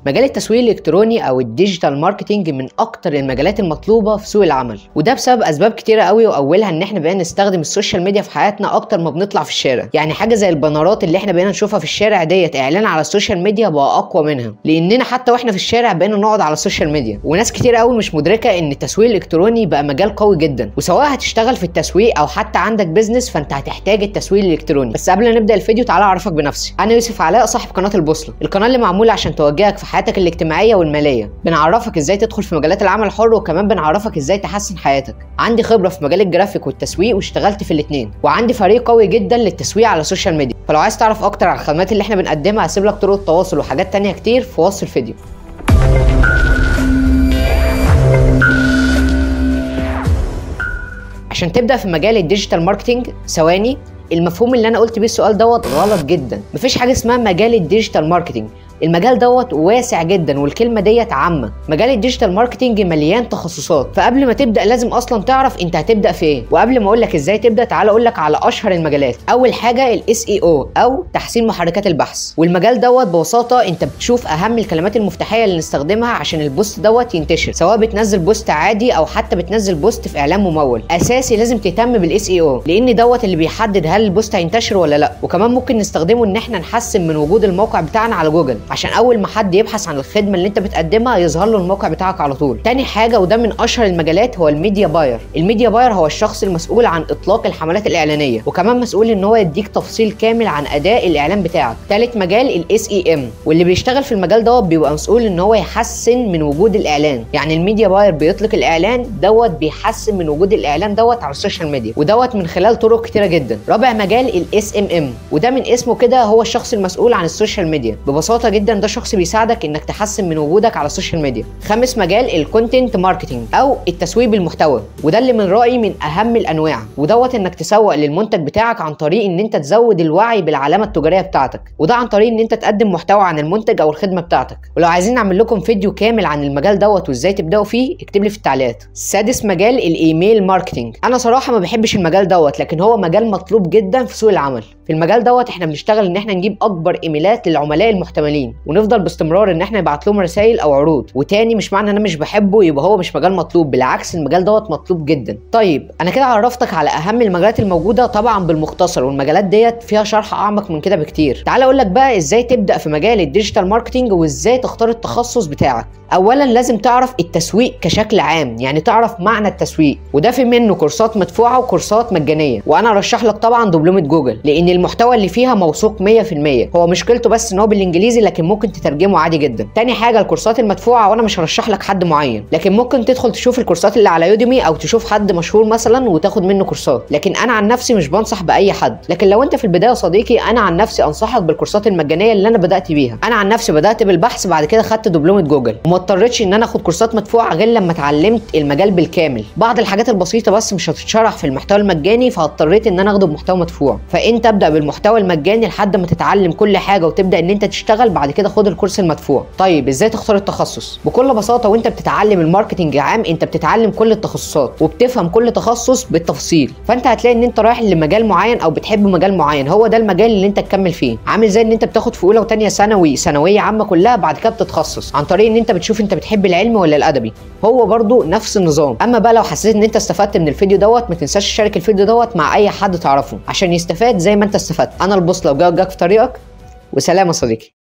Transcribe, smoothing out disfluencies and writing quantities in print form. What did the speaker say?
مجال التسويق الالكتروني او الديجيتال ماركتنج من اكتر المجالات المطلوبه في سوق العمل، وده بسبب اسباب كتيره قوي، واولها ان احنا بقينا نستخدم السوشيال ميديا في حياتنا اكتر ما بنطلع في الشارع. يعني حاجه زي البنرات اللي احنا بقينا نشوفها في الشارع ديت اعلان على السوشيال ميديا بقى اقوى منها، لاننا حتى واحنا في الشارع بقينا نقعد على السوشيال ميديا. وناس كتير قوي مش مدركه ان التسويق الالكتروني بقى مجال قوي جدا، وسواء هتشتغل في التسويق او حتى عندك بيزنس فانت هتحتاج التسويق الالكتروني. بس قبل ما نبدا الفيديو تعالى اعرفك بنفسي. انا يوسف علاء، صاحب قناه البوصله، القناه اللي معموله عشان توجهك في حياتك الاجتماعيه والماليه. بنعرفك ازاي تدخل في مجالات العمل الحر، وكمان بنعرفك ازاي تحسن حياتك. عندي خبره في مجال الجرافيك والتسويق واشتغلت في الاثنين، وعندي فريق قوي جدا للتسويق على السوشيال ميديا. فلو عايز تعرف اكتر عن الخدمات اللي احنا بنقدمها هسيب لك طرق التواصل وحاجات تانية كتير في وصف الفيديو. عشان تبدا في مجال الديجيتال ماركتنج، ثواني، المفهوم اللي انا قلت بيه السؤال دوت غلط جدا. مفيش حاجه اسمها مجال الديجيتال ماركتنج، المجال دوت واسع جدا والكلمه ديت عامه. مجال الديجيتال ماركتنج مليان تخصصات، فقبل ما تبدا لازم اصلا تعرف انت هتبدا في ايه. وقبل ما اقول لك ازاي تبدا تعال اقول لك على اشهر المجالات. اول حاجه الاس اي او او تحسين محركات البحث، والمجال دوت ببساطه انت بتشوف اهم الكلمات المفتاحيه اللي نستخدمها عشان البوست دوت ينتشر، سواء بتنزل بوست عادي او حتى بتنزل بوست في اعلان ممول. اساسي لازم تهتم بالاس اي او، لان دوت اللي بيحدد هل البوست هينتشر ولا لا. وكمان ممكن نستخدمه ان احنا نحسن من وجود الموقع بتاعنا على جوجل، عشان اول ما حد يبحث عن الخدمه اللي انت بتقدمها يظهر له الموقع بتاعك على طول. تاني حاجه وده من اشهر المجالات هو الميديا باير. الميديا باير هو الشخص المسؤول عن اطلاق الحملات الاعلانيه، وكمان مسؤول ان هو يديك تفصيل كامل عن اداء الاعلان بتاعك. تالت مجال الاس اي ام، واللي بيشتغل في المجال دوت بيبقى مسؤول ان هو يحسن من وجود الاعلان. يعني الميديا باير بيطلق الاعلان دوت بيحسن من وجود الاعلان دوت على السوشيال ميديا، ودوت من خلال طرق كتيره جدا. رابع مجال الاس ام ام، وده من اسمه كده هو الشخص المسؤول عن السوشيال ميديا. ببساطه جدا ده شخص بيساعدك انك تحسن من وجودك على السوشيال ميديا. خامس مجال الكونتنت ماركتنج او التسويق بالمحتوى، وده اللي من رايي من اهم الانواع، ودوت انك تسوق للمنتج بتاعك عن طريق ان انت تزود الوعي بالعلامه التجاريه بتاعتك، وده عن طريق ان انت تقدم محتوى عن المنتج او الخدمه بتاعتك. ولو عايزين نعمل لكم فيديو كامل عن المجال دوت وازاي تبداوا فيه اكتب لي في التعليقات. سادس مجال الايميل ماركتنج، انا صراحه ما بحبش المجال دوت، لكن هو مجال مطلوب جدا في سوق العمل. في المجال دوت احنا بنشتغل ان احنا نجيب اكبر ايميلات للعملاء المحتملين، ونفضل باستمرار ان احنا نبعت لهم رسائل او عروض. وتاني مش معنى ان انا مش بحبه يبقى هو مش مجال مطلوب، بالعكس المجال دوت مطلوب جدا. طيب انا كده عرفتك على اهم المجالات الموجوده طبعا بالمختصر، والمجالات ديت فيها شرح اعمق من كده بكتير. تعال اقول لك بقى ازاي تبدا في مجال الديجيتال ماركتنج وازاي تختار التخصص بتاعك. اولا لازم تعرف التسويق كشكل عام، يعني تعرف معنى التسويق، وده في منه كورسات مدفوعه وكورسات مجانيه. وانا ارشح لك طبعا دبلومه جوجل، لان المحتوى اللي فيها موثوق 100%. هو مشكلته بس ان هو بالانجليزي، لكن ممكن تترجمه عادي جدا. تاني حاجه الكورسات المدفوعه، وانا مش هرشح لك حد معين، لكن ممكن تدخل تشوف الكورسات اللي على يوديمي او تشوف حد مشهور مثلا وتاخد منه كورسات. لكن انا عن نفسي مش بنصح باي حد، لكن لو انت في البدايه يا صديقي انا عن نفسي انصحك بالكورسات المجانيه اللي انا بدات بيها. انا عن نفسي بدات بالبحث، بعد كده خدت دبلومه جوجل، وما اضطريتش ان انا اخد كورسات مدفوعه غير لما اتعلمت المجال بالكامل. بعض الحاجات البسيطه بس مش هتتشرح في المحتوى المجاني، فاضطريت ان انا اخده بمحتوى مدفوع. فانت ابدا بالمحتوى المجاني لحد ما تتعلم كل حاجه وتبدا ان انت تشتغل، بعد كده خد الكورس المدفوع. طيب ازاي تختار التخصص؟ بكل بساطه وانت بتتعلم الماركتنج عام انت بتتعلم كل التخصصات وبتفهم كل تخصص بالتفصيل. فانت هتلاقي ان انت رايح لمجال معين او بتحب مجال معين، هو ده المجال اللي انت تكمل فيه. عامل زي ان انت بتاخد في اولى وثانيه ثانوي ثانويه عامه كلها، بعد كده بتتخصص عن طريق ان انت بتشوف انت بتحب العلم ولا الادبي. هو برضو نفس النظام. اما بقى لو حسيت ان انت استفدت من الفيديو دوت ما تنساش تشارك الفيديو دوت مع اي حد تعرفه عشان يستفاد زي ما انت استفدت. انا البوصله وجاك في طريقك، وسلام يا صديقي.